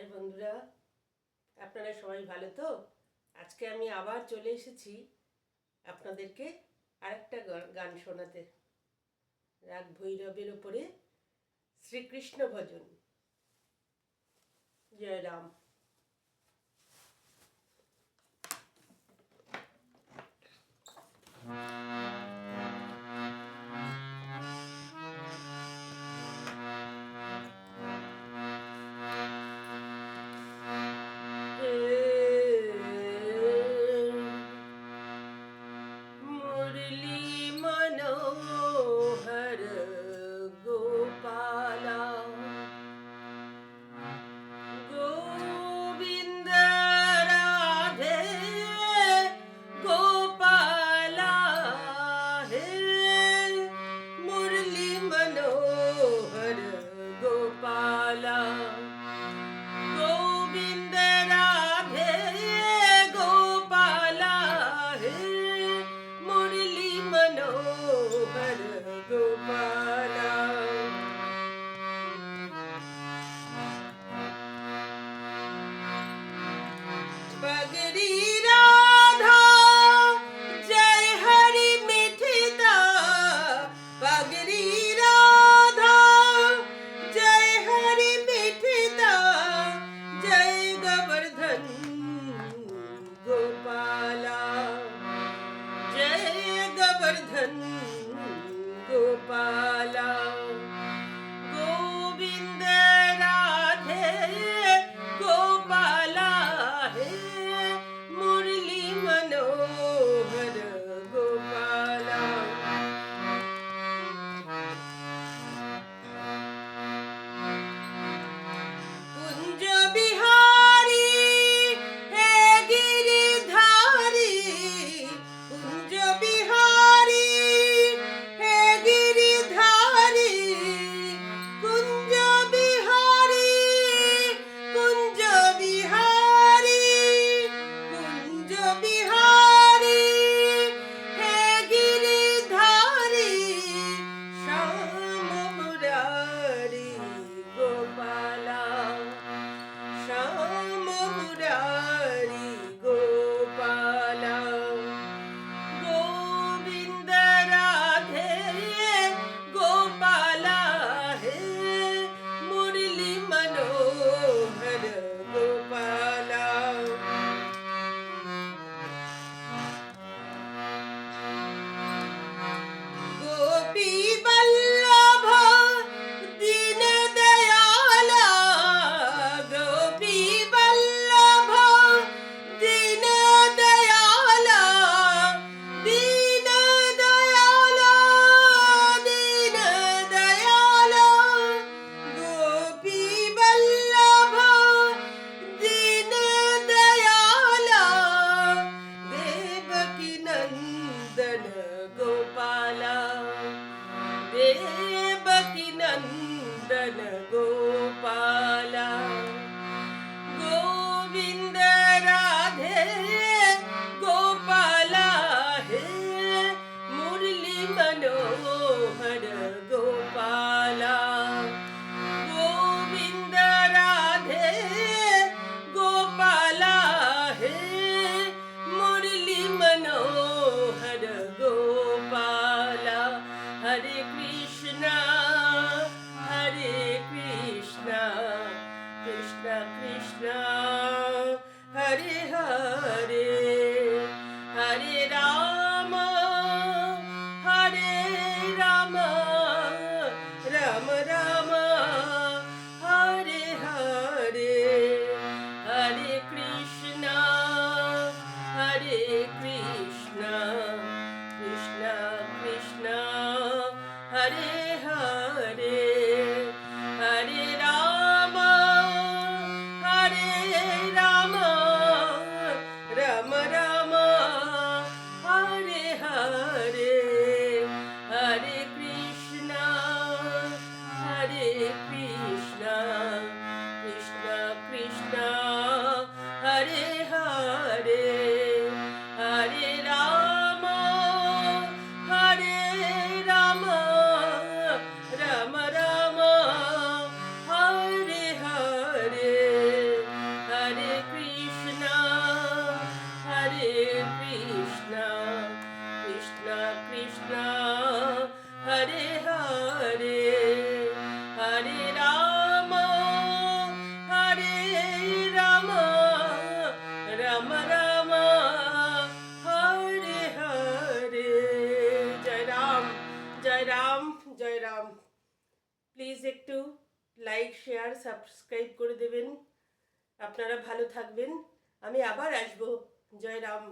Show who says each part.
Speaker 1: High বন্ধুরা, আপনারা সবাই ভালো তো? আজকে আমি আবার চলে এসেছি আপনাদেরকে আরেকটা গান শোনাতে। রাগ ভৈরবের ওপরে শ্রীকৃষ্ণ ভজন। জয় রাম। गोपाला गोविंद राधे गोपाला हे मुरली मनोहर गोपाला कुंज बिहारी हे गिरिधारी कुंज बिहारी देवकी नंदन गोपाला गोविंद राधे गोपाला हे मुरली मनोहर गोपाला गोविंद राधे गोपाला हे मुरली मनोहर गोपाला हरे कृष्णा कृष्णा कृष्णा हरे हरे हरे राम राम राम हरे हरे हरे कृष्णा कृष्णा कृष्णा हरे हरे हरे राम राम राम हरे हरे हरे कृष्णा कृष्णा कृष्णा हरे हरे हरे राम राम প্লিজ একটু লাইক শেয়ার সাবস্ক্রাইব করে দেবেন। আপনারা ভালো থাকবেন। আমি আবার আসবো। জয় রাম।